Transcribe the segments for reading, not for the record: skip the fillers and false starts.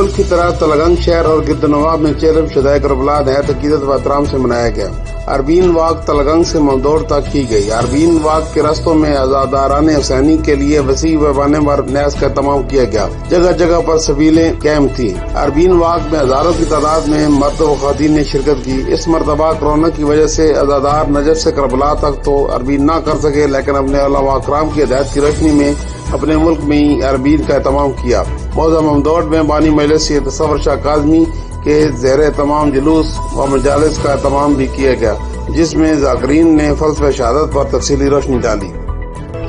ملک کی طرح تلگنگ شہر اور گرد نواح میں چہلم شہدائے کربلا نہایت عقیدت و احترام سے منایا گیا۔ عربین واک تلگنگ سے ممدوڑ تک کی گئی۔ عربین واک کے رستوں میں عزاداران حسینی کے لیے وسیع پیمانے پر نیز کا اہتمام کیا گیا۔ جگہ جگہ پر سبیلیں قائم تھیں۔ عربین واک میں ہزاروں کی تعداد میں مرد و خواتین نے شرکت کی۔ اس مرتبہ کورونا کی وجہ سے عزادار نجف سے کربلا تک تو عربین نہ کر سکے، لیکن اپنے علماء اکرام کی ہدایت کی روشنی میں اپنے ملک میں ہی عربین کا اہتمام کیا۔ موضوع ممدوڑ میں بانی مجلس تصور شاہ کاظمی کے زیر اہتمام جلوس و مجالس کا اہتمام بھی کیا گیا، جس میں ذاکرین نے فلسفہ شہادت پر تفصیلی روشنی ڈالی۔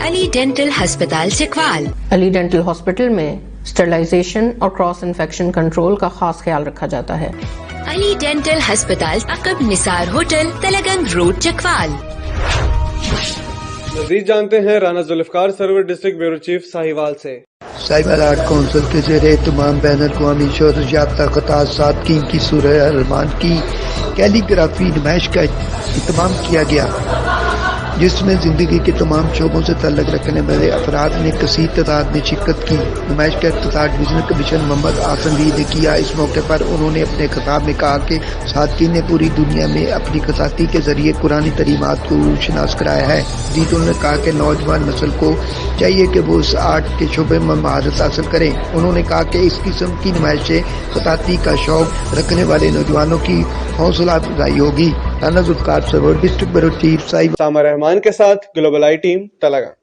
علی ڈینٹل ہسپتال چکوال۔ علی ڈینٹل ہاسپٹل میں اسٹرلائزیشن اور کراس انفیکشن کنٹرول کا خاص خیال رکھا جاتا ہے۔ علی ڈینٹل ہسپتال عقب نثار ہوٹل تلگنگ روڈ چکوال۔ مزید جانتے ہیں رانا ذوالفقار سرور ڈسٹرکٹ بیورو چیف ساہیوال سے۔ ساہیوال آرٹ کونسل کے زیر اہتمام بین الاقوامی شہرت یافتہ خطاط صادقین کی سورہ الرحمن کی کیلی گرافی نمائش کا اہتمام کیا گیا، جس میں زندگی کے تمام شعبوں سے تعلق رکھنے والے افراد نے کثیر تعداد میں شرکت کی۔ نمائش کا افتتاح ڈویژنل کمشنر محمد آسن لی نے کیا۔ اس موقع پر انہوں نے اپنے خطاب میں کہا کہ صادقین نے پوری دنیا میں اپنی خطاطی کے ذریعے قرآنی تعلیمات کو روشناس کرایا ہے۔ انہوں نے کہا کہ نوجوان نسل کو چاہیے کہ وہ اس آرٹ کے شعبے میں مہارت حاصل کریں۔ انہوں نے کہا کہ اس قسم کی نمائشیں خطاطی کا شوق رکھنے والے نوجوانوں کی حوصلہ افزائی ہوگی۔ رانا ذوالفقار سرور ڈسٹرکٹ بیورو چیف ساہیوال۔ سامہ رحمان کے ساتھ گلوبل آئی ٹیم تلگنگ۔